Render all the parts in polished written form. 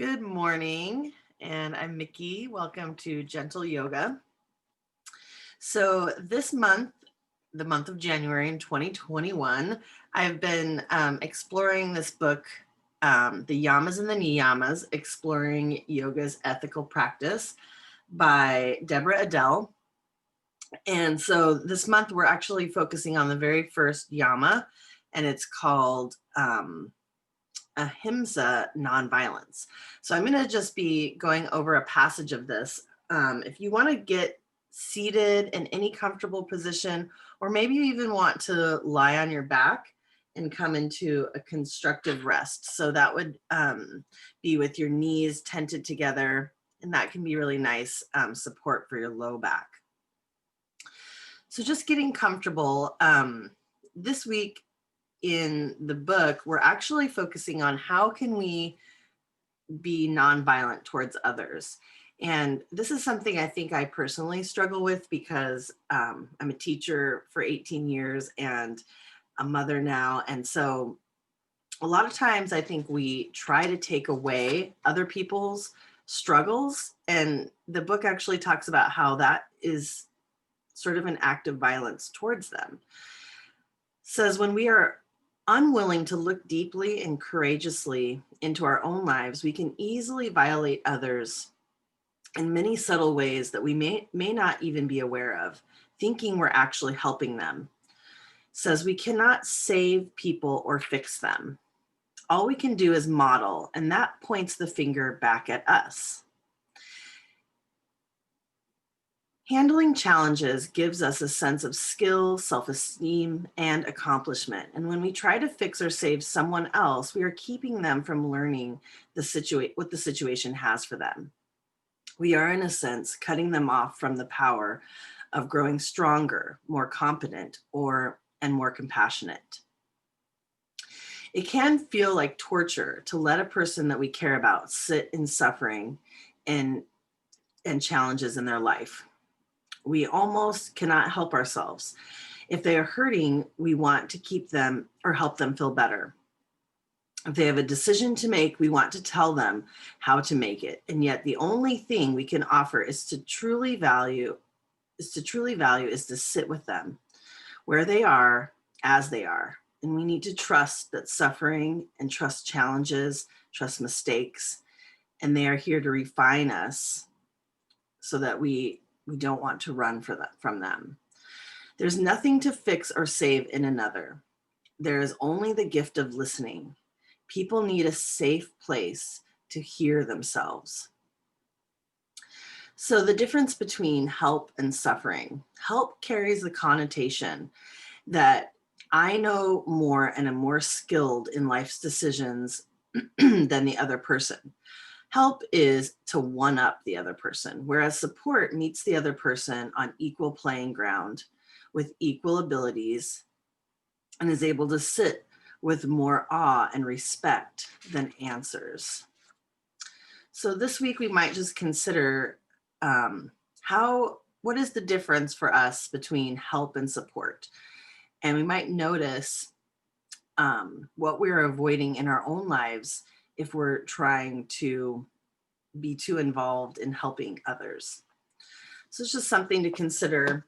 Good morning, and I'm Micki. Welcome to Gentle Yoga. So, this month, the month of January in 2021, I've been exploring this book, The Yamas and the Niyamas Exploring Yoga's Ethical Practice by Deborah Adele. And so, this month, we're actually focusing on the very first yama, and it's called Ahimsa, nonviolence. So I'm going to just be going over a passage of this. If you want to get seated in any comfortable position, or maybe you even want to lie on your back and come into a constructive rest. So that would be with your knees tented together, and that can be really nice support for your low back. So just getting comfortable. This week, in the book, we're actually focusing on how can we be nonviolent towards others. And this is something I think I personally struggle with because I'm a teacher for 18 years and a mother now. And so a lot of times I think we try to take away other people's struggles. And the book actually talks about how that is sort of an act of violence towards them. It says when we are unwilling to look deeply and courageously into our own lives, we can easily violate others in many subtle ways that we may not even be aware of, thinking we're actually helping them. It says we cannot save people or fix them. All we can do is model, and that points the finger back at us. Handling challenges gives us a sense of skill, self-esteem, and accomplishment. And when we try to fix or save someone else, we are keeping them from learning what the situation has for them. We are, in a sense, cutting them off from the power of growing stronger, more competent, and more compassionate. It can feel like torture to let a person that we care about sit in suffering and challenges in their life. We almost cannot help ourselves. If they are hurting, we want to keep them or help them feel better. If they have a decision to make, we want to tell them how to make it. And yet the only thing we can offer is to truly value is to sit with them where they are as they are. And we need to trust that suffering and trust challenges, trust mistakes, and they are here to refine us so that we don't want to run from them. There's nothing to fix or save in another. There is only the gift of listening. People need a safe place to hear themselves. So the difference between help and suffering. Help carries the connotation that I know more and am more skilled in life's decisions than the other person. Help is to one up the other person, whereas support meets the other person on equal playing ground with equal abilities and is able to sit with more awe and respect than answers. So this week we might just consider what is the difference for us between help and support? And we might notice what we're avoiding in our own lives if we're trying to be too involved in helping others. So it's just something to consider.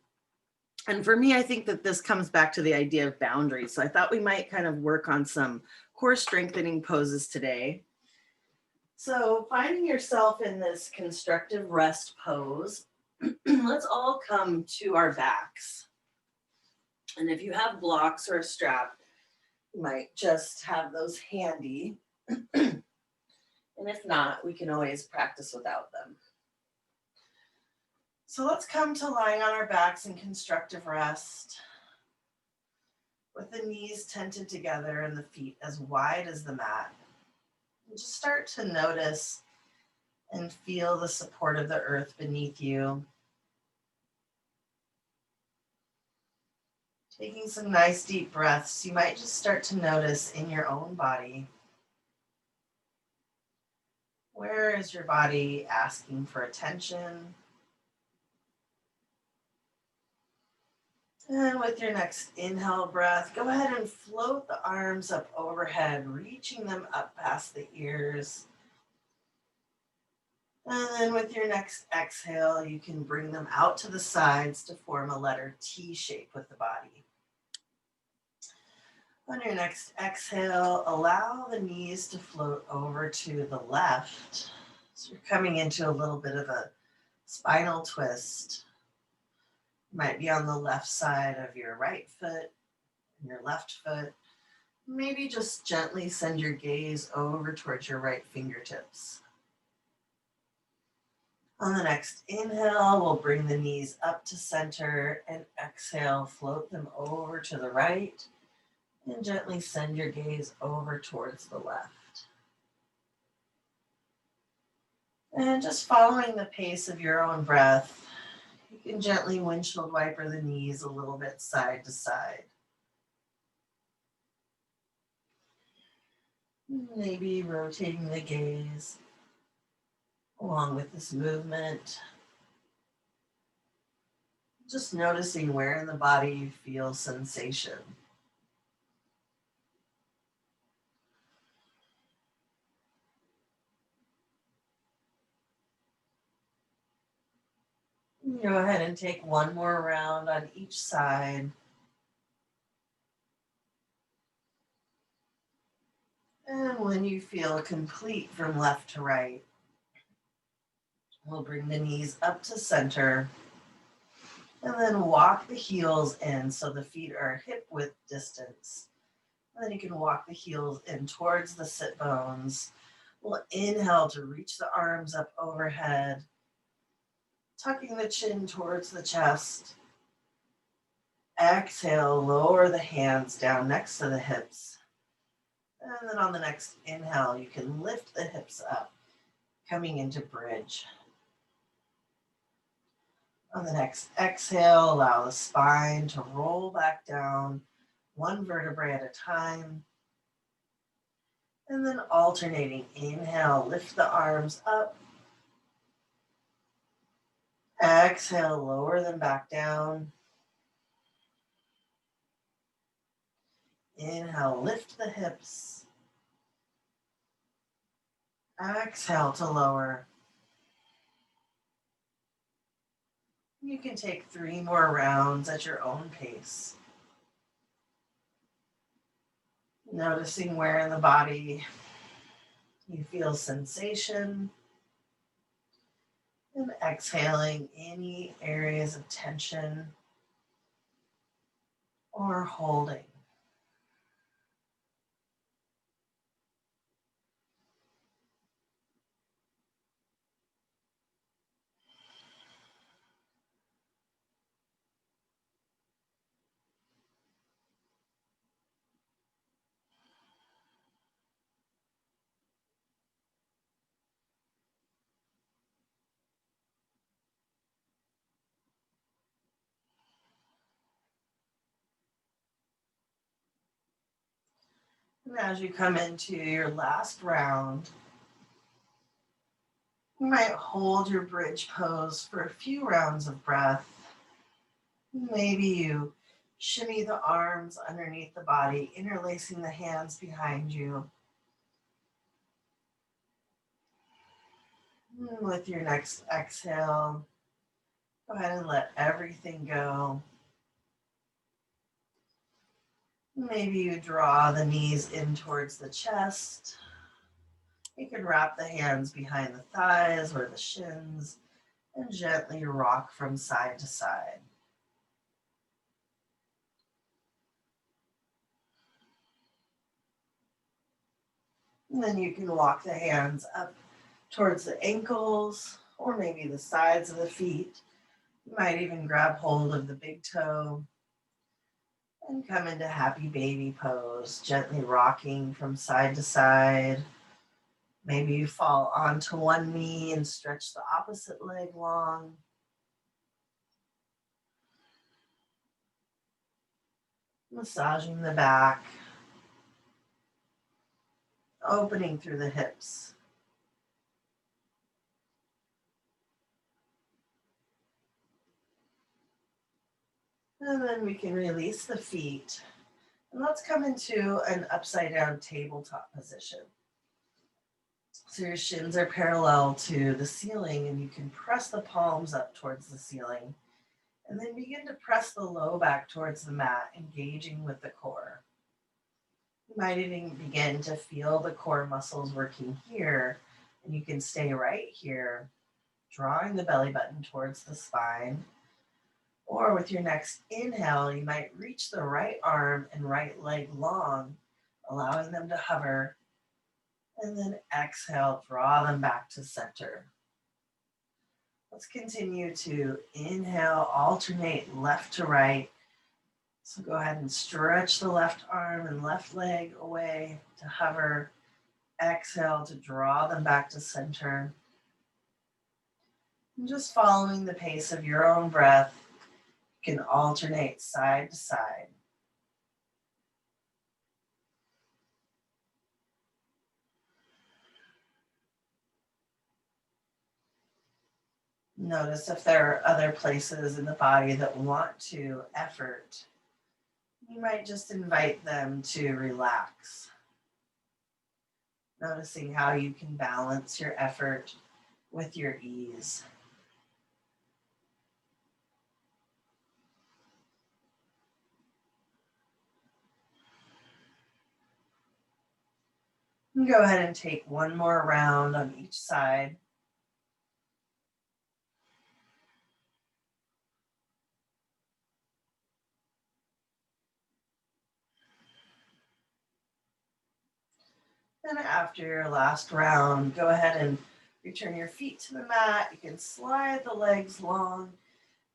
And for me, I think that this comes back to the idea of boundaries. So I thought we might kind of work on some core strengthening poses today. So finding yourself in this constructive rest pose, let's all come to our backs. And if you have blocks or a strap, you might just have those handy. And if not, we can always practice without them. So let's come to lying on our backs in constructive rest with the knees tented together and the feet as wide as the mat. And just start to notice and feel the support of the earth beneath you. Taking some nice deep breaths, you might just start to notice in your own body, where is your body asking for attention? And with your next inhale breath, go ahead and float the arms up overhead, reaching them up past the ears. And then with your next exhale, you can bring them out to the sides to form a letter T shape with the body. On your next exhale, allow the knees to float over to the left. So you're coming into a little bit of a spinal twist. Might be on the left side of your right foot, your left foot. Maybe just gently send your gaze over towards your right fingertips. On the next inhale, we'll bring the knees up to center, and exhale, float them over to the right, and gently send your gaze over towards the left. And just following the pace of your own breath, you can gently windshield wiper the knees a little bit side to side. Maybe rotating the gaze along with this movement. Just noticing where in the body you feel sensation. Go ahead and take one more round on each side. And when you feel complete from left to right, we'll bring the knees up to center and then walk the heels in so the feet are hip width distance. And then you can walk the heels in towards the sit bones. We'll inhale to reach the arms up overhead, tucking the chin towards the chest. Exhale, lower the hands down next to the hips. And then on the next inhale, you can lift the hips up, coming into bridge. On the next exhale, allow the spine to roll back down, one vertebrae at a time. And then alternating, inhale, lift the arms up. Exhale, lower them back down. Inhale, lift the hips. Exhale to lower. You can take 3 more rounds at your own pace. Noticing where in the body you feel sensation. And exhaling any areas of tension or holding. And as you come into your last round, you might hold your bridge pose for a few rounds of breath. Maybe you shimmy the arms underneath the body, interlacing the hands behind you. With your next exhale, go ahead and let everything go. Maybe you draw the knees in towards the chest. You can wrap the hands behind the thighs or the shins and gently rock from side to side. And then you can walk the hands up towards the ankles or maybe the sides of the feet. You might even grab hold of the big toe and come into happy baby pose, gently rocking from side to side. Maybe you fall onto one knee and stretch the opposite leg long. Massaging the back, opening through the hips. And then we can release the feet. And let's come into an upside down tabletop position. So your shins are parallel to the ceiling, and you can press the palms up towards the ceiling. And then begin to press the low back towards the mat, engaging with the core. You might even begin to feel the core muscles working here, and you can stay right here, drawing the belly button towards the spine. Or with your next inhale, you might reach the right arm and right leg long, allowing them to hover. And then exhale, draw them back to center. Let's continue to inhale, alternate left to right. So go ahead and stretch the left arm and left leg away to hover. Exhale to draw them back to center. And just following the pace of your own breath, you can alternate side to side. Notice if there are other places in the body that want to effort. You might just invite them to relax. Noticing how you can balance your effort with your ease. And go ahead and take one more round on each side. And after your last round, go ahead and return your feet to the mat. You can slide the legs long.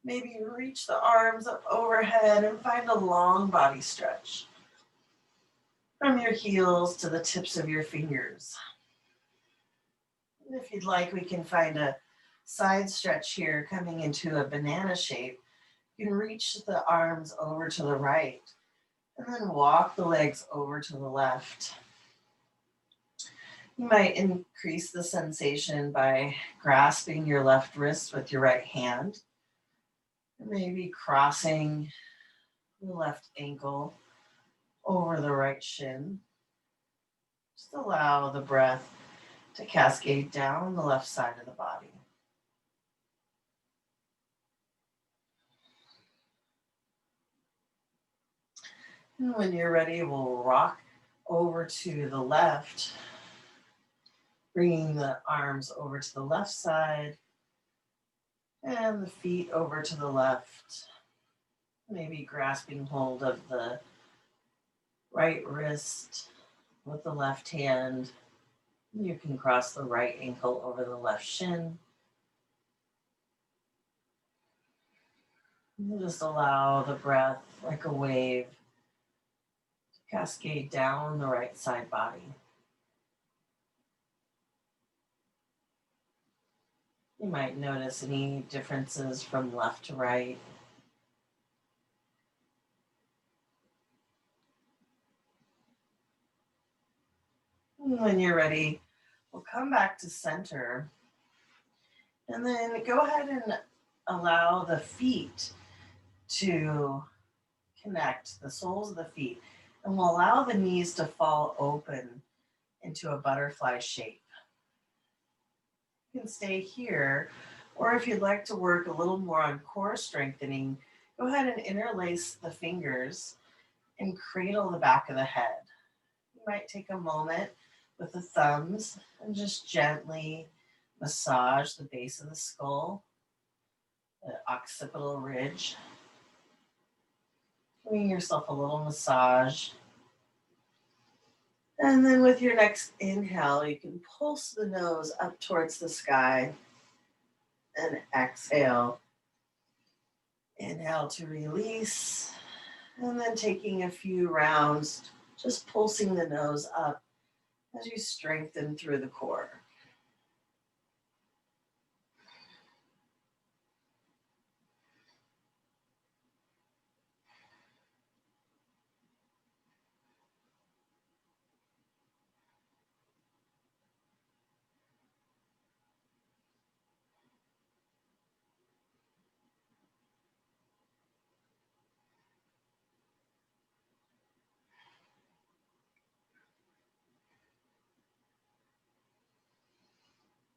Maybe reach the arms up overhead and find a long body stretch from your heels to the tips of your fingers. And if you'd like, we can find a side stretch here coming into a banana shape. You can reach the arms over to the right and then walk the legs over to the left. You might increase the sensation by grasping your left wrist with your right hand, maybe crossing the left ankle over the right shin. Just allow the breath to cascade down the left side of the body. And when you're ready, we'll rock over to the left, bringing the arms over to the left side and the feet over to the left. Maybe grasping hold of the right wrist with the left hand. You can cross the right ankle over the left shin. And just allow the breath, like a wave, to cascade down the right side body. You might notice any differences from left to right. And when you're ready, we'll come back to center. And then go ahead and allow the feet to connect, the soles of the feet. And we'll allow the knees to fall open into a butterfly shape. You can stay here, or if you'd like to work a little more on core strengthening, go ahead and interlace the fingers and cradle the back of the head. You might take a moment with the thumbs and just gently massage the base of the skull, the occipital ridge. Giving yourself a little massage. And then with your next inhale, you can pulse the nose up towards the sky and exhale. Inhale to release, and then taking a few rounds, just pulsing the nose up as you strengthen through the core.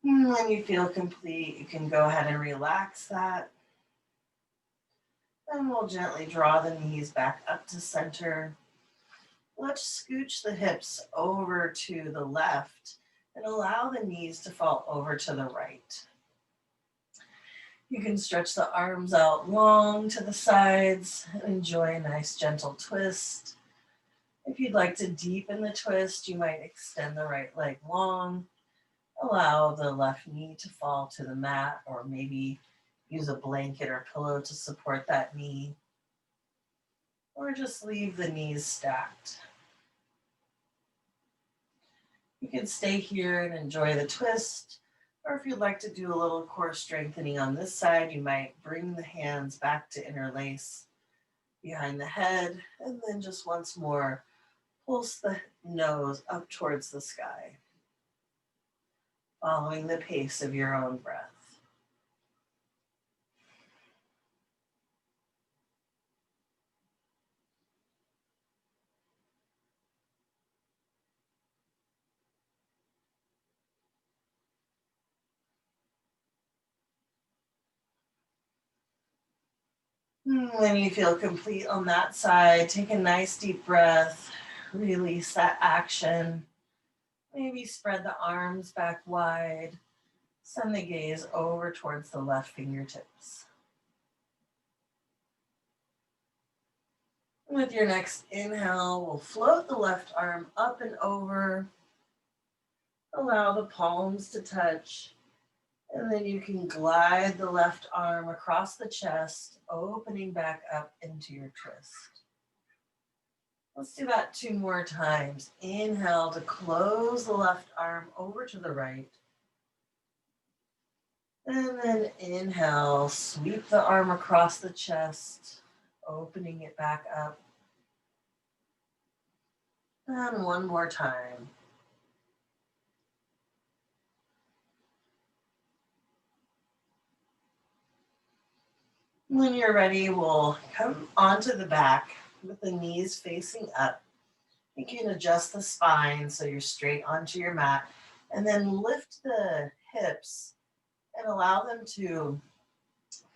When you feel complete, you can go ahead and relax that. Then we'll gently draw the knees back up to center. Let's scooch the hips over to the left and allow the knees to fall over to the right. You can stretch the arms out long to the sides and enjoy a nice gentle twist. If you'd like to deepen the twist, you might extend the right leg long, allow the left knee to fall to the mat, or maybe use a blanket or pillow to support that knee, or just leave the knees stacked. You can stay here and enjoy the twist, or if you'd like to do a little core strengthening on this side, you might bring the hands back to interlace behind the head, and then just once more, pulse the nose up towards the sky, following the pace of your own breath. When you feel complete on that side, take a nice deep breath, release that action. Maybe spread the arms back wide, send the gaze over towards the left fingertips. With your next inhale, we'll float the left arm up and over. Allow the palms to touch. And then you can glide the left arm across the chest, opening back up into your twist. Let's do that 2 more times. Inhale to close the left arm over to the right. And then inhale, sweep the arm across the chest, opening it back up. And 1 more time. When you're ready, we'll come onto the back with the knees facing up. You can adjust the spine so you're straight onto your mat, and then lift the hips and allow them to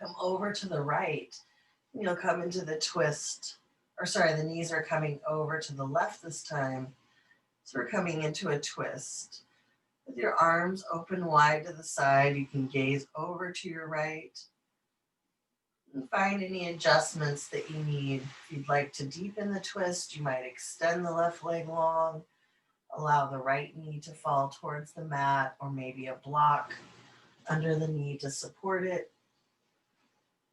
come over to the right. You'll come into the twist, or sorry, the knees are coming over to the left this time. So we're coming into a twist. With your arms open wide to the side, you can gaze over to your right and find any adjustments that you need. If you'd like to deepen the twist, you might extend the left leg long, allow the right knee to fall towards the mat, or maybe a block under the knee to support it.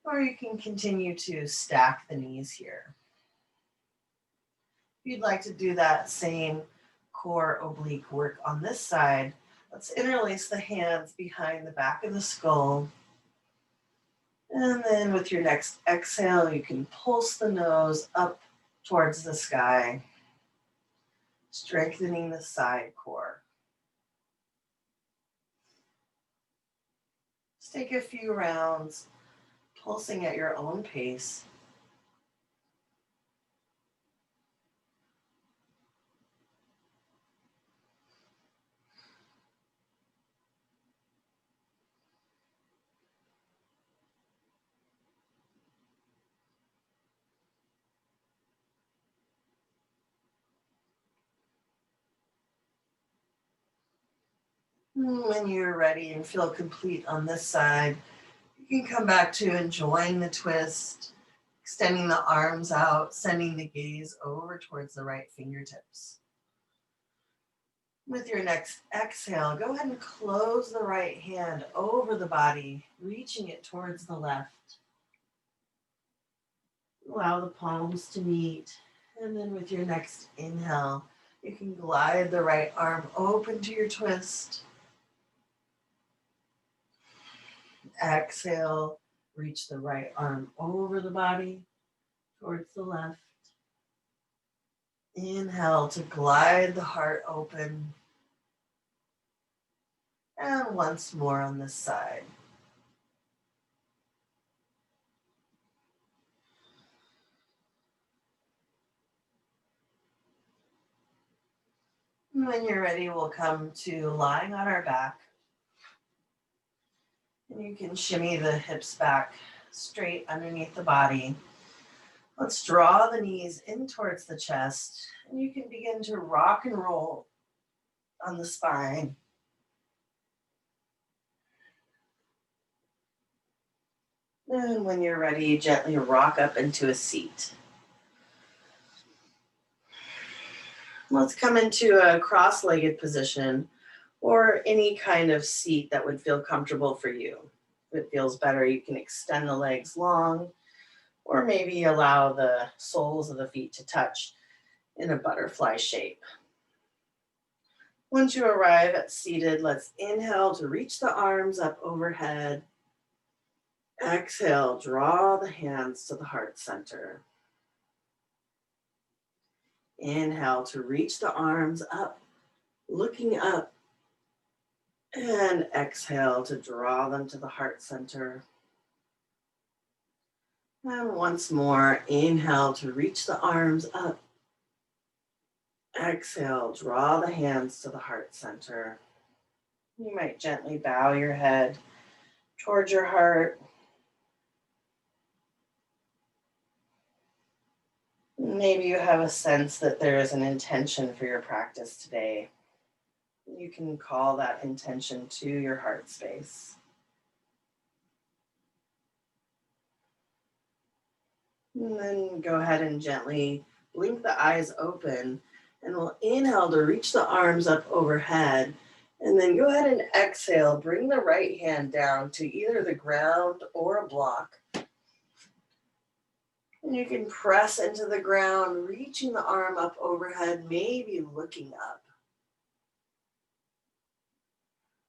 Or you can continue to stack the knees here. If you'd like to do that same core oblique work on this side, let's interlace the hands behind the back of the skull. And then with your next exhale, you can pulse the nose up towards the sky, strengthening the side core. Just take a few rounds, pulsing at your own pace. When you're ready and feel complete on this side, you can come back to enjoying the twist, extending the arms out, sending the gaze over towards the right fingertips. With your next exhale, go ahead and close the right hand over the body, reaching it towards the left. Allow the palms to meet. And then with your next inhale, you can glide the right arm open to your twist. Exhale, reach the right arm over the body towards the left. Inhale to glide the heart open. And once more on this side. When you're ready, we'll come to lying on our back. And you can shimmy the hips back straight underneath the body. Let's draw the knees in towards the chest, and you can begin to rock and roll on the spine. And when you're ready, gently rock up into a seat. Let's come into a cross-legged position or any kind of seat that would feel comfortable for you. If it feels better, you can extend the legs long, or maybe allow the soles of the feet to touch in a butterfly shape. Once you arrive at seated, let's inhale to reach the arms up overhead. Exhale, draw the hands to the heart center. Inhale to reach the arms up, looking up. And exhale to draw them to the heart center. And once more, inhale to reach the arms up. Exhale, draw the hands to the heart center. You might gently bow your head towards your heart. Maybe you have a sense that there is an intention for your practice today. You can call that intention to your heart space. And then go ahead and gently blink the eyes open, and we'll inhale to reach the arms up overhead. And then go ahead and exhale, bring the right hand down to either the ground or a block. And you can press into the ground, reaching the arm up overhead, maybe looking up.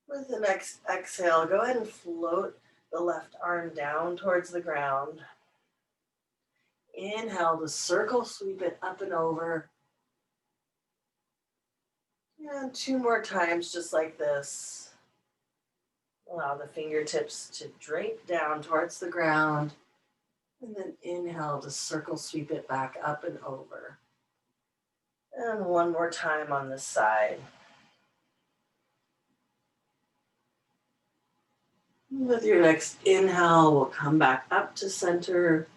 With the next exhale, go ahead and float the left arm down towards the ground. Inhale to circle, sweep it up and over. And 2 more times just like this. Allow the fingertips to drape down towards the ground. And then inhale to circle, sweep it back up and over. And 1 more time on this side. With your next inhale, we'll come back up to center.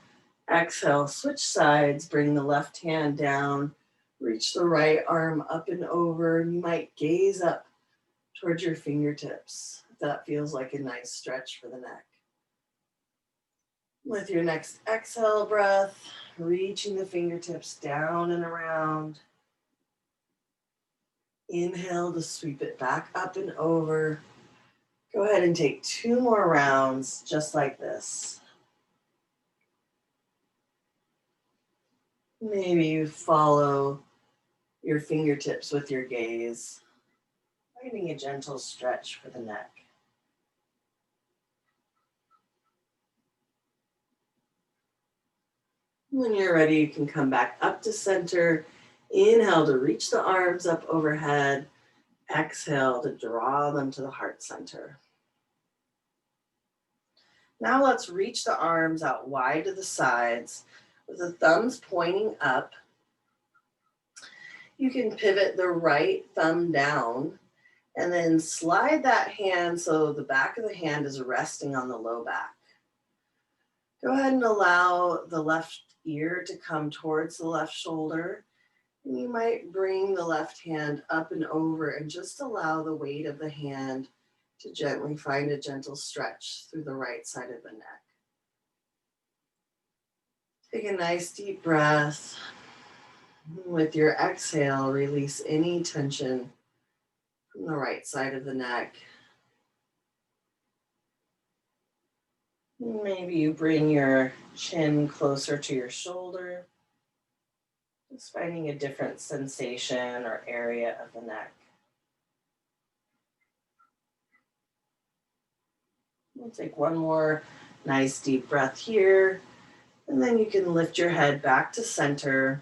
Exhale, switch sides, bring the left hand down, reach the right arm up and over. You might gaze up towards your fingertips. That feels like a nice stretch for the neck. With your next exhale breath, reaching the fingertips down and around. Inhale to sweep it back up and over. Go ahead and take 2 more rounds just like this. Maybe you follow your fingertips with your gaze, finding a gentle stretch for the neck. When you're ready, you can come back up to center. Inhale to reach the arms up overhead. Exhale to draw them to the heart center. Now let's reach the arms out wide to the sides with the thumbs pointing up. You can pivot the right thumb down and then slide that hand so the back of the hand is resting on the low back. Go ahead and allow the left ear to come towards the left shoulder. And you might bring the left hand up and over and just allow the weight of the hand to gently find a gentle stretch through the right side of the neck. Take a nice deep breath. With your exhale, release any tension from the right side of the neck. Maybe you bring your chin closer to your shoulder, just finding a different sensation or area of the neck. We'll take 1 more nice deep breath here, and then you can lift your head back to center.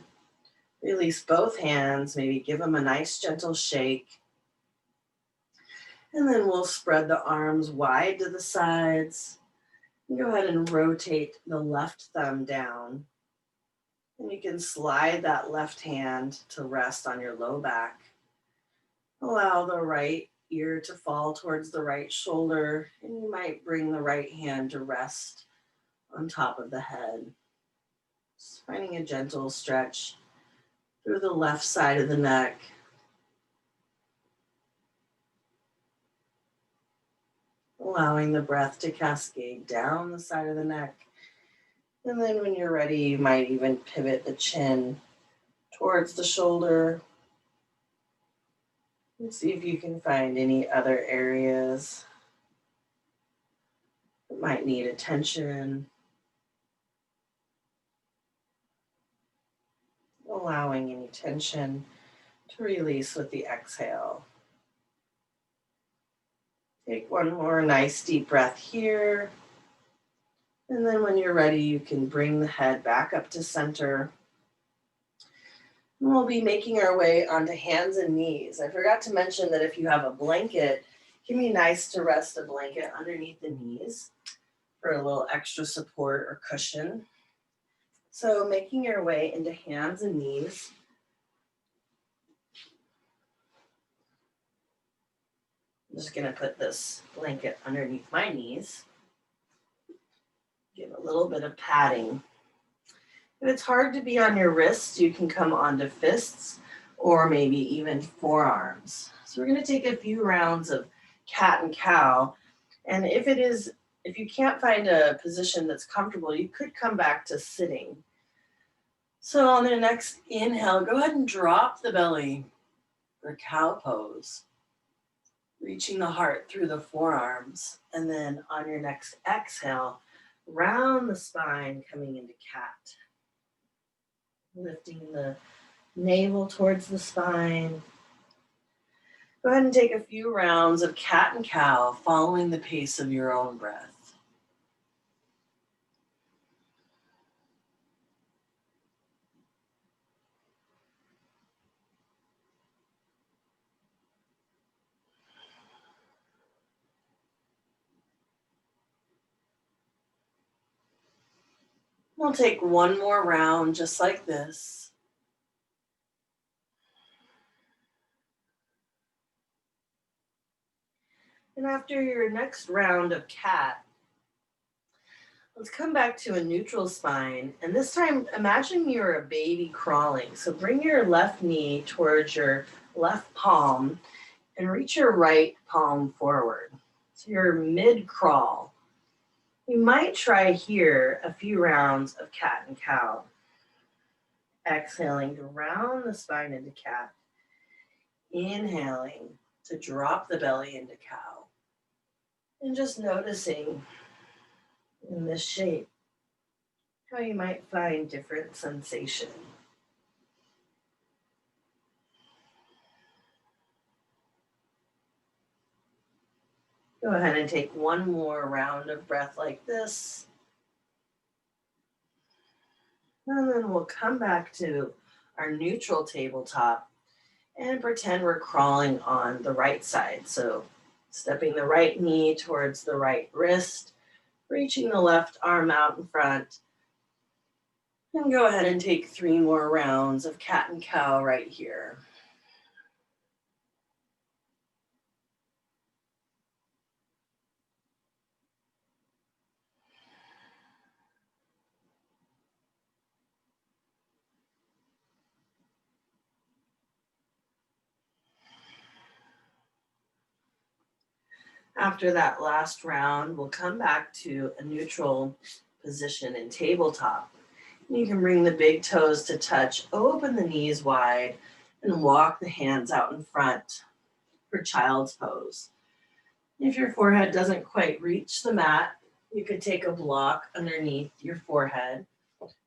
Release both hands, maybe give them a nice gentle shake. And then we'll spread the arms wide to the sides. Go ahead and rotate the left thumb down. And you can slide that left hand to rest on your low back. Allow the right ear to fall towards the right shoulder, and you might bring the right hand to rest on top of the head. Just finding a gentle stretch through the left side of the neck. Allowing the breath to cascade down the side of the neck. And then when you're ready, you might even pivot the chin towards the shoulder. And see if you can find any other areas that might need attention. Allowing any tension to release with the exhale. Take one more nice deep breath here. And then when you're ready, you can bring the head back up to center. And we'll be making our way onto hands and knees. I forgot to mention that if you have a blanket, it can be nice to rest a blanket underneath the knees for a little extra support or cushion. So making your way into hands and knees. I'm just going to put this blanket underneath my knees. Give a little bit of padding. If it's hard to be on your wrists, you can come onto fists or maybe even forearms. So we're going to take a few rounds of cat and cow. And if you can't find a position that's comfortable, you could come back to sitting. So on the next inhale, go ahead and drop the belly for cow pose. Reaching the heart through the forearms. And then on your next exhale, round the spine, coming into cat. Lifting the navel towards the spine. Go ahead and take a few rounds of cat and cow, following the pace of your own breath. We'll take one more round just like this. And after your next round of cat, let's come back to a neutral spine. And this time, imagine you're a baby crawling. So bring your left knee towards your left palm and reach your right palm forward. So you're mid-crawl. You might try here a few rounds of cat and cow. Exhaling to round the spine into cat. Inhaling to drop the belly into cow. And just noticing in this shape how you might find different sensation. Go ahead and take one more round of breath like this. And then we'll come back to our neutral tabletop and pretend we're crawling on the right side. So stepping the right knee towards the right wrist, reaching the left arm out in front. And go ahead and take 3 more rounds of cat and cow right here. After that last round, we'll come back to a neutral position in tabletop. You can bring the big toes to touch, open the knees wide, and walk the hands out in front for child's pose. If your forehead doesn't quite reach the mat, you could take a block underneath your forehead,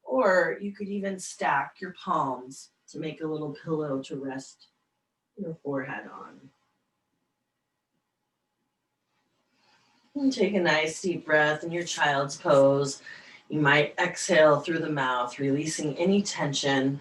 or you could even stack your palms to make a little pillow to rest your forehead on. And take a nice deep breath in your child's pose. You might exhale through the mouth, releasing any tension.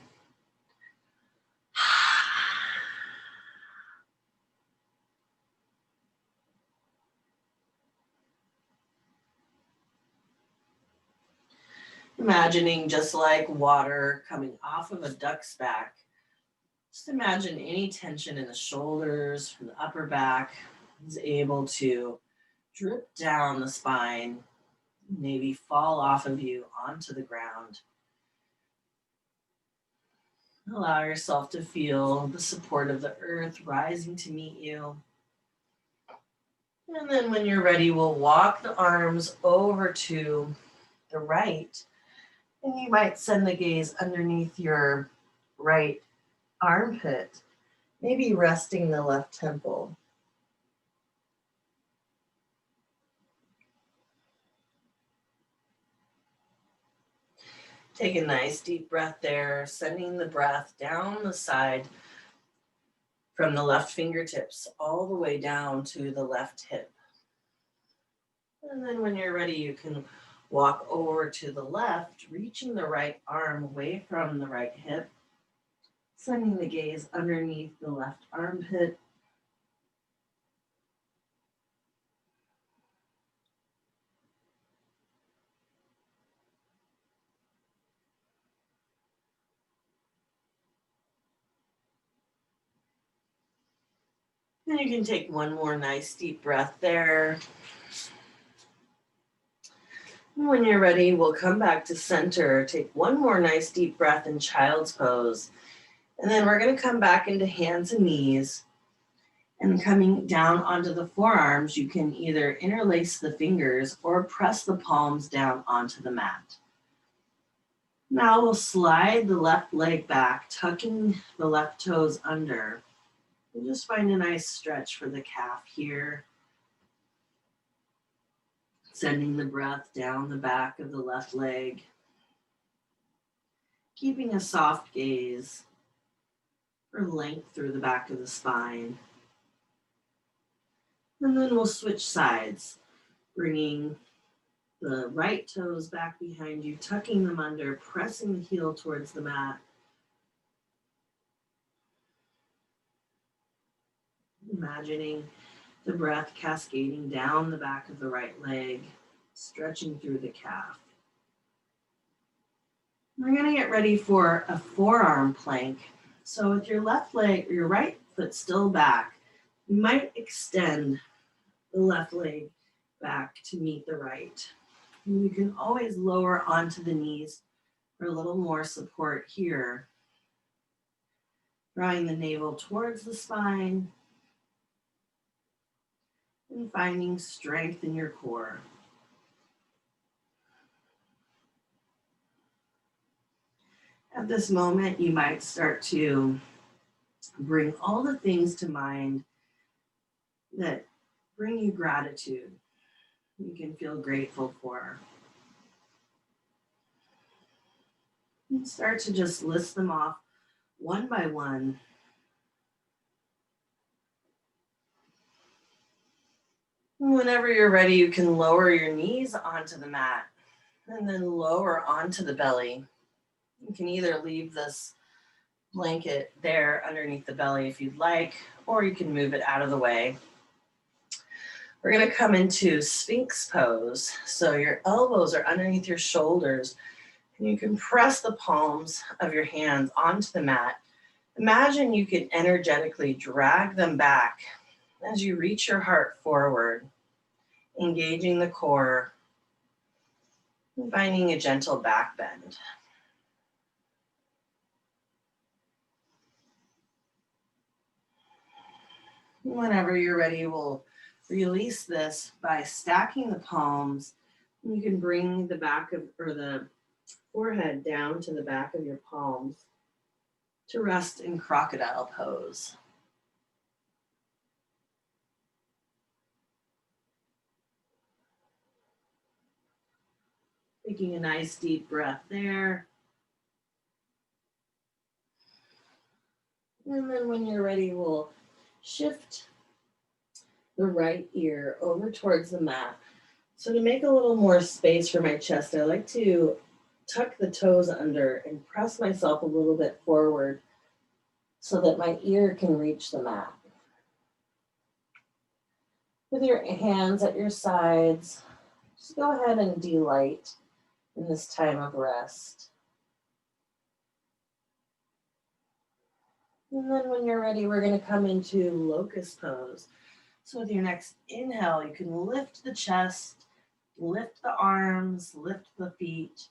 Imagining just like water coming off of a duck's back. Just imagine any tension in the shoulders, from the upper back, is able to drip down the spine, maybe fall off of you onto the ground. Allow yourself to feel the support of the earth rising to meet you. And then when you're ready, we'll walk the arms over to the right. And you might send the gaze underneath your right armpit, maybe resting the left temple. Take a nice deep breath there, sending the breath down the side from the left fingertips all the way down to the left hip. And then when you're ready, you can walk over to the left, reaching the right arm away from the right hip, sending the gaze underneath the left armpit. And you can take one more nice deep breath there. And when you're ready, we'll come back to center. Take one more nice deep breath in child's pose. And then we're going to come back into hands and knees. And coming down onto the forearms, you can either interlace the fingers or press the palms down onto the mat. Now we'll slide the left leg back, tucking the left toes under. And just find a nice stretch for the calf here. Sending the breath down the back of the left leg. Keeping a soft gaze for length through the back of the spine. And then we'll switch sides, bringing the right toes back behind you, tucking them under, pressing the heel towards the mat. Imagining the breath cascading down the back of the right leg, stretching through the calf. We're going to get ready for a forearm plank. So with your left leg or your right foot still back, you might extend the left leg back to meet the right. And you can always lower onto the knees for a little more support here. Drawing the navel towards the spine and finding strength in your core. At this moment, you might start to bring all the things to mind that bring you gratitude, you can feel grateful for. And start to just list them off one by one. And whenever you're ready, you can lower your knees onto the mat and then lower onto the belly. You can either leave this blanket there underneath the belly if you'd like, or you can move it out of the way. We're going to come into sphinx pose. So your elbows are underneath your shoulders, and you can press the palms of your hands onto the mat. Imagine you can energetically drag them back as you reach your heart forward, engaging the core and finding a gentle back bend. Whenever you're ready, we'll release this by stacking the palms. You can bring the back of or the forehead down to the back of your palms to rest in crocodile pose. Taking a nice deep breath there. And then when you're ready, we'll shift the right ear over towards the mat. So to make a little more space for my chest, I like to tuck the toes under and press myself a little bit forward so that my ear can reach the mat. With your hands at your sides, just go ahead and delight in this time of rest. And then when you're ready, we're going to come into locust pose. So with your next inhale, you can lift the chest, lift the arms, lift the feet,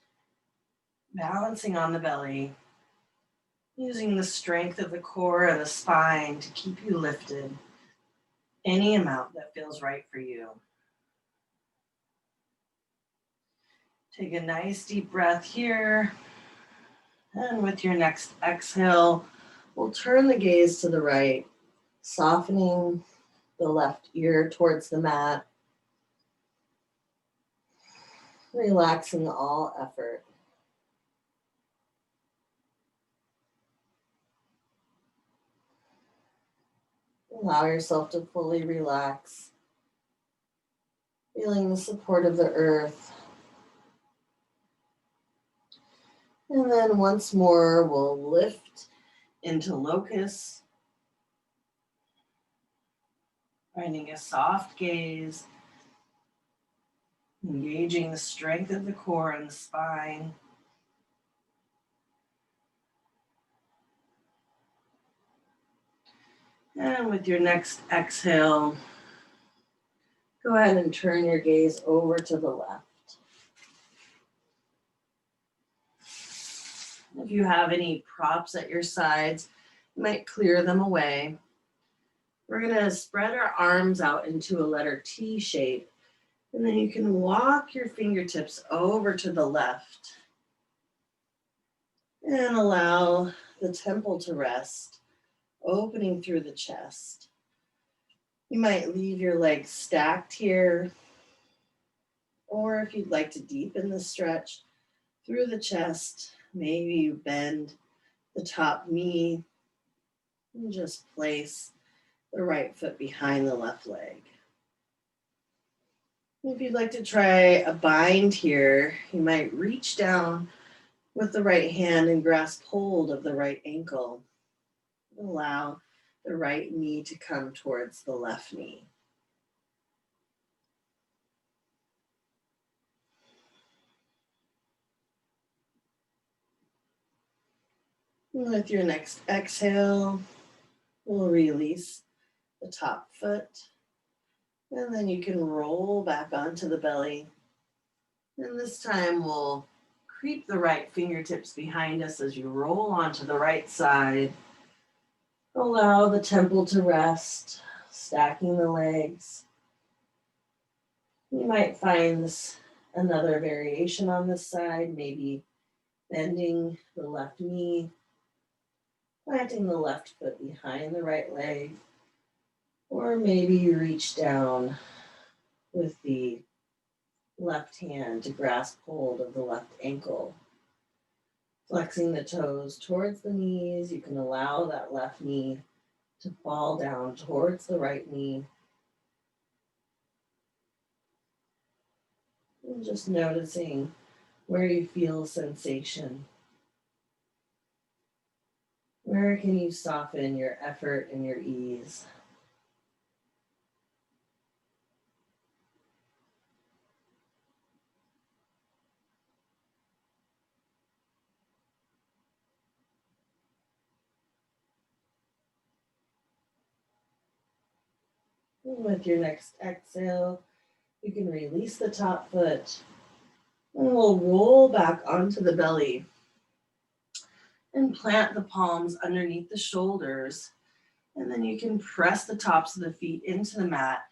balancing on the belly, using the strength of the core and the spine to keep you lifted any amount that feels right for you. Take a nice deep breath here. And with your next exhale, we'll turn the gaze to the right, softening the left ear towards the mat, relaxing all effort. Allow yourself to fully relax, feeling the support of the earth. And then once more, we'll lift into locust, finding a soft gaze, engaging the strength of the core and the spine. And with your next exhale, go ahead and turn your gaze over to the left. If you have any props at your sides, you might clear them away. We're going to spread our arms out into a letter T shape, and then you can walk your fingertips over to the left and allow the temple to rest, opening through the chest. You might leave your legs stacked here, or if you'd like to deepen the stretch through the chest, maybe you bend the top knee and just place the right foot behind the left leg. If you'd like to try a bind here, you might reach down with the right hand and grasp hold of the right ankle. Allow the right knee to come towards the left knee. And with your next exhale, we'll release the top foot. And then you can roll back onto the belly. And this time we'll creep the right fingertips behind us as you roll onto the right side. Allow the temple to rest, stacking the legs. You might find another variation on this side, maybe bending the left knee, planting the left foot behind the right leg, or maybe you reach down with the left hand to grasp hold of the left ankle. Flexing the toes towards the knees, you can allow that left knee to fall down towards the right knee. And just noticing where you feel sensation. Where can you soften your effort and your ease? And with your next exhale, you can release the top foot and we'll roll back onto the belly and plant the palms underneath the shoulders. And then you can press the tops of the feet into the mat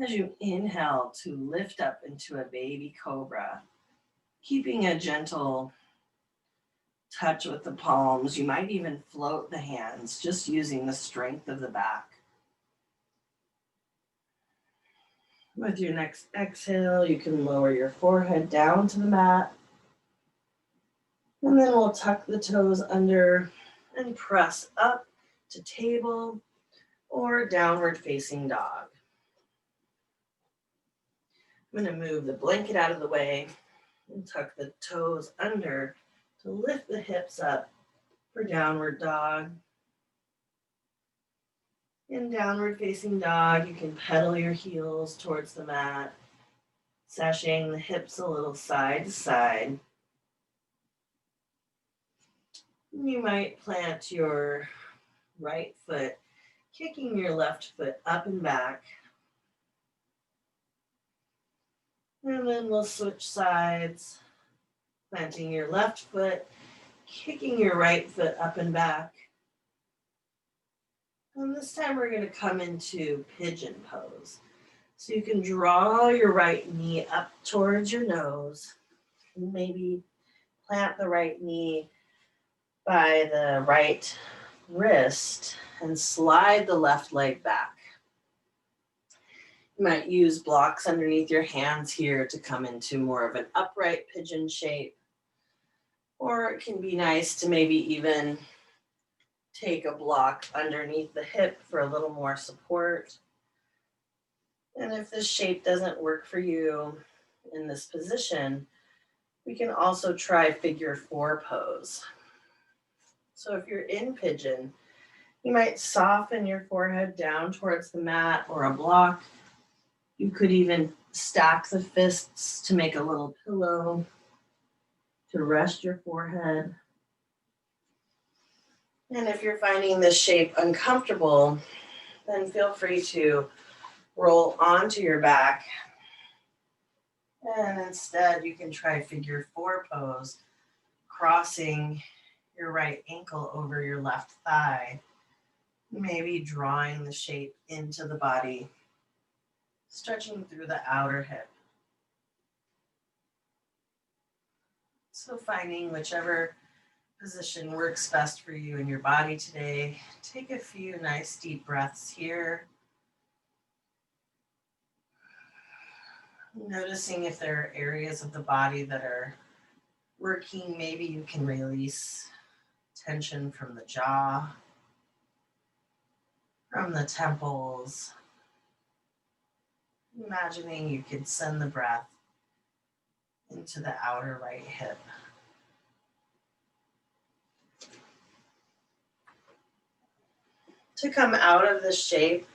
as you inhale to lift up into a baby cobra. Keeping a gentle touch with the palms. You might even float the hands, just using the strength of the back. With your next exhale, you can lower your forehead down to the mat. And then we'll tuck the toes under and press up to table or downward facing dog. I'm going to move the blanket out of the way and tuck the toes under to lift the hips up for downward dog. In downward facing dog, you can pedal your heels towards the mat, sashaying the hips a little side to side. You might plant your right foot, kicking your left foot up and back, And then we'll switch sides, planting your left foot, kicking your right foot up and back. And this time we're going to come into pigeon pose. So you can draw your right knee up towards your nose. Maybe plant the right knee by the right wrist and slide the left leg back. You might use blocks underneath your hands here to come into more of an upright pigeon shape. Or it can be nice to maybe even take a block underneath the hip for a little more support. And if this shape doesn't work for you in this position, we can also try figure 4 pose. So if you're in pigeon, you might soften your forehead down towards the mat or a block. You could even stack the fists to make a little pillow to rest your forehead. And if you're finding this shape uncomfortable, then feel free to roll onto your back. And instead, you can try figure 4 pose, crossing your right ankle over your left thigh, maybe drawing the shape into the body, stretching through the outer hip. So finding whichever position works best for you and your body today. Take a few nice deep breaths here. Noticing if there are areas of the body that are working. Maybe you can release tension from the jaw, from the temples. Imagining you could send the breath into the outer right hip. To come out of this shape,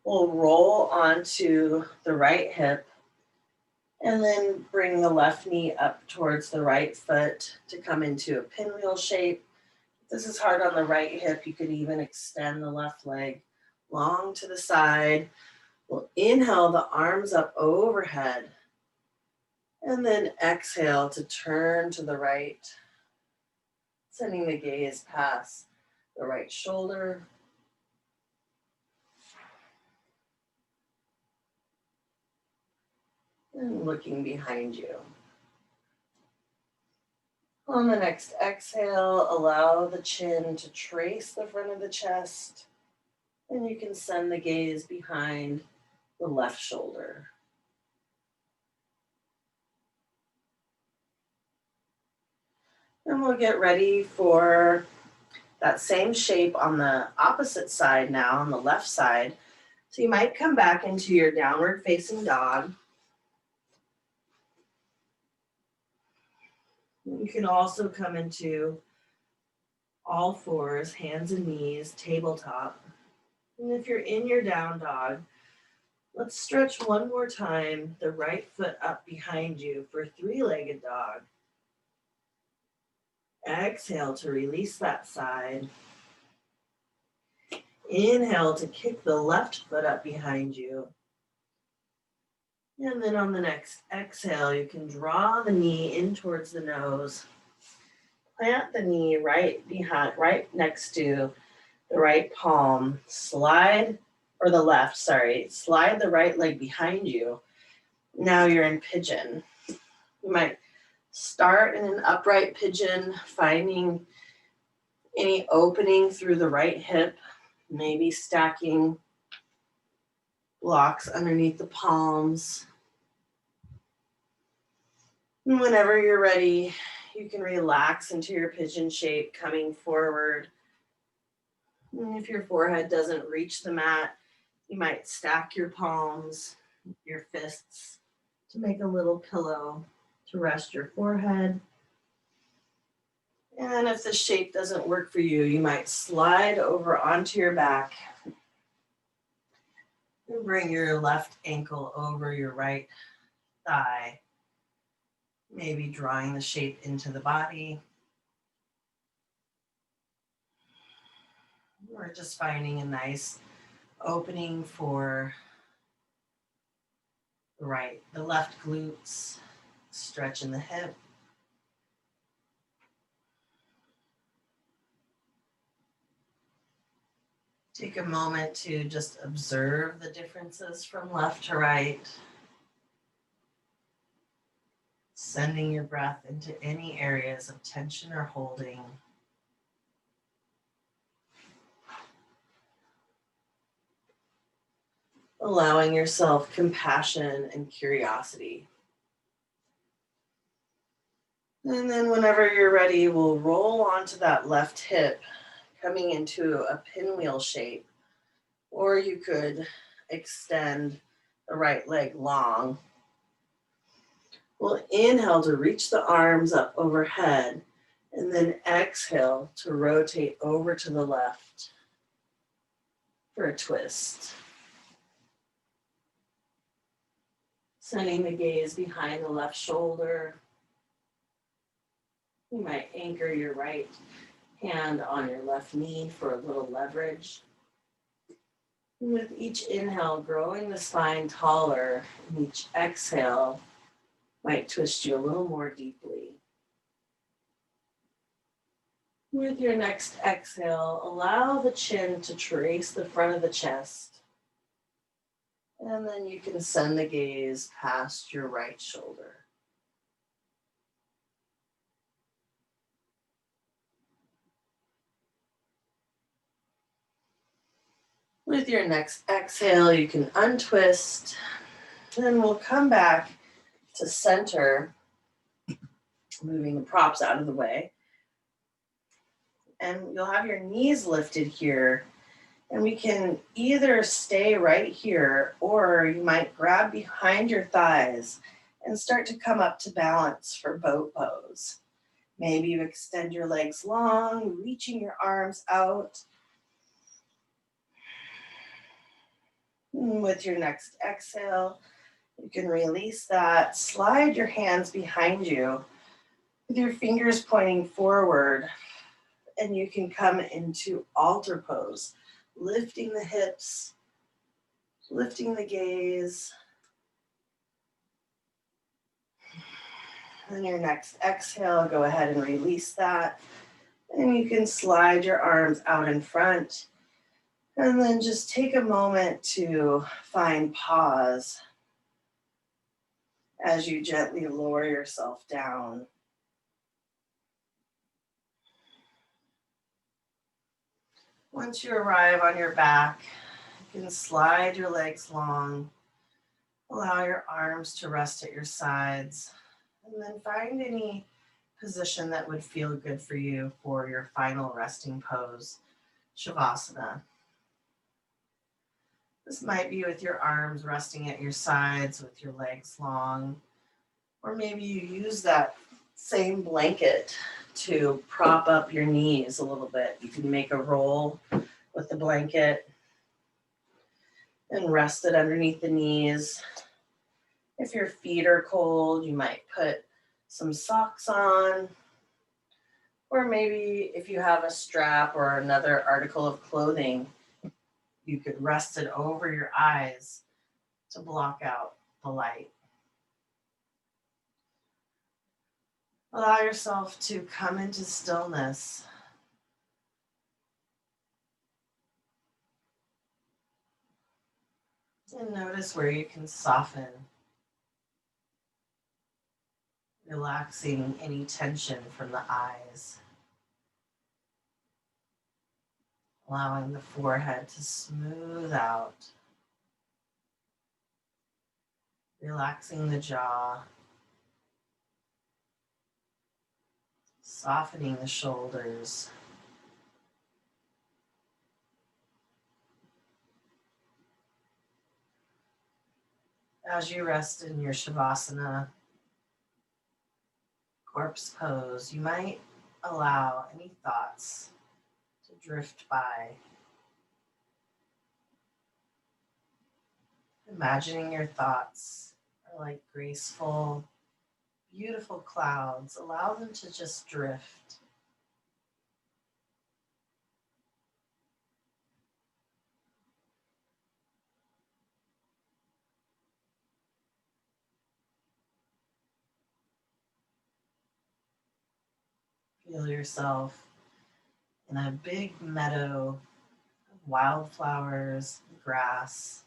we'll roll onto the right hip and then bring the left knee up towards the right foot to come into a pinwheel shape. If this is hard on the right hip, you could even extend the left leg long to the side. We'll inhale the arms up overhead and then exhale to turn to the right, sending the gaze past the right shoulder. And looking behind you. On the next exhale, allow the chin to trace the front of the chest, and you can send the gaze behind the left shoulder. And we'll get ready for that same shape on the opposite side now, on the left side. So you might come back into your downward facing dog. You can also come into all fours, hands and knees, tabletop. And if you're in your down dog, let's stretch one more time, the right foot up behind you for 3-legged dog. Exhale to release that side. Inhale to kick the left foot up behind you. And then on the next exhale, you can draw the knee in towards the nose. Plant the knee right next to the right palm. Slide the right leg behind you. Now you're in pigeon. You might start in an upright pigeon, finding any opening through the right hip, maybe stacking blocks underneath the palms. And whenever you're ready, you can relax into your pigeon shape, coming forward. And if your forehead doesn't reach the mat, you might stack your palms, your fists, to make a little pillow to rest your forehead. And if this shape doesn't work for you, you might slide over onto your back and bring your left ankle over your right thigh, maybe drawing the shape into the body. Or just finding a nice opening for the left glutes, stretch in the hip. Take a moment to just observe the differences from left to right. Sending your breath into any areas of tension or holding. Allowing yourself compassion and curiosity. And then whenever you're ready, we'll roll onto that left hip, coming into a pinwheel shape. Or you could extend the right leg long. We'll inhale to reach the arms up overhead, and then exhale to rotate over to the left for a twist. Sending the gaze behind the left shoulder. You might anchor your right hand on your left knee for a little leverage. With each inhale, growing the spine taller, and each exhale might twist you a little more deeply. With your next exhale, allow the chin to trace the front of the chest. And then you can send the gaze past your right shoulder. With your next exhale, you can untwist. Then we'll come back to center, moving the props out of the way. And you'll have your knees lifted here. And we can either stay right here, or you might grab behind your thighs and start to come up to balance for boat pose. Maybe you extend your legs long, reaching your arms out. And with your next exhale, you can release that. Slide your hands behind you with your fingers pointing forward, and you can come into altar pose, lifting the hips, lifting the gaze. On your next exhale, go ahead and release that. And you can slide your arms out in front. And then just take a moment to find pause as you gently lower yourself down. Once you arrive on your back, you can slide your legs long. Allow your arms to rest at your sides. And then find any position that would feel good for you for your final resting pose, Shavasana. This might be with your arms resting at your sides with your legs long, or maybe you use that same blanket to prop up your knees a little bit. You can make a roll with the blanket and rest it underneath the knees. If your feet are cold, you might put some socks on, or maybe if you have a strap or another article of clothing, you could rest it over your eyes to block out the light. Allow yourself to come into stillness. And notice where you can soften, relaxing any tension from the eyes. Allowing the forehead to smooth out. Relaxing the jaw. Softening the shoulders. As you rest in your Shavasana corpse pose, you might allow any thoughts to drift by. Imagining your thoughts are like graceful, beautiful clouds. Allow them to just drift. Feel yourself in a big meadow of wildflowers, grass.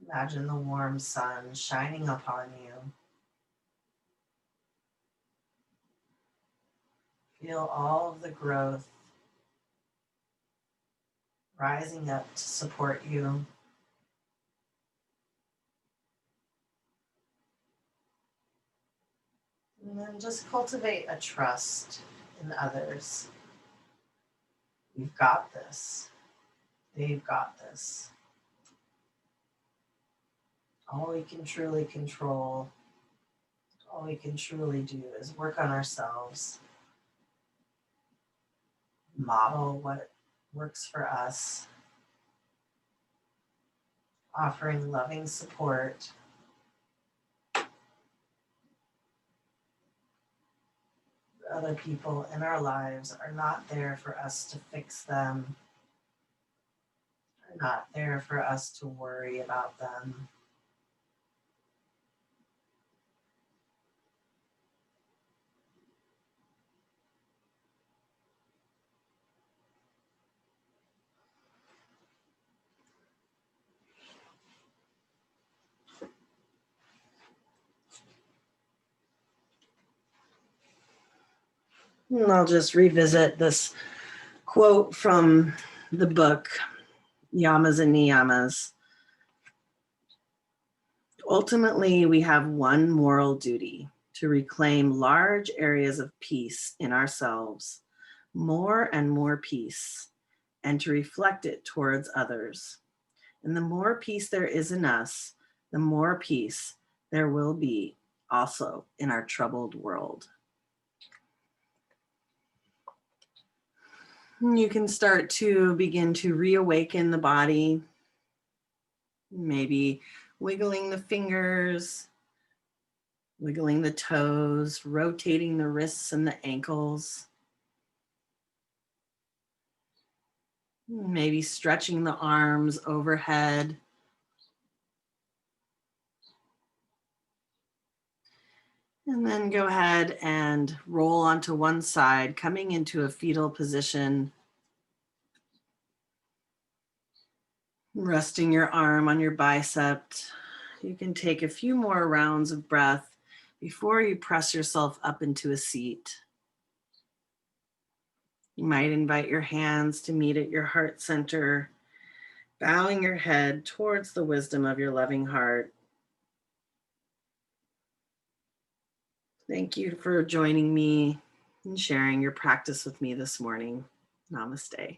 Imagine the warm sun shining upon you. Feel all of the growth rising up to support you. And then just cultivate a trust in others. You've got this. They've got this. All we can truly control, all we can truly do is work on ourselves, model what works for us, offering loving support. Other people in our lives are not there for us to fix them, are not there for us to worry about them. And I'll just revisit this quote from the book, Yamas and Niyamas. Ultimately, we have one moral duty: to reclaim large areas of peace in ourselves, more and more peace, and to reflect it towards others. And the more peace there is in us, the more peace there will be also in our troubled world. You can start to begin to reawaken the body, maybe wiggling the fingers, wiggling the toes, rotating the wrists and the ankles, maybe stretching the arms overhead. And then go ahead and roll onto one side, coming into a fetal position. Resting your arm on your bicep. You can take a few more rounds of breath before you press yourself up into a seat. You might invite your hands to meet at your heart center, bowing your head towards the wisdom of your loving heart. Thank you for joining me and sharing your practice with me this morning. Namaste.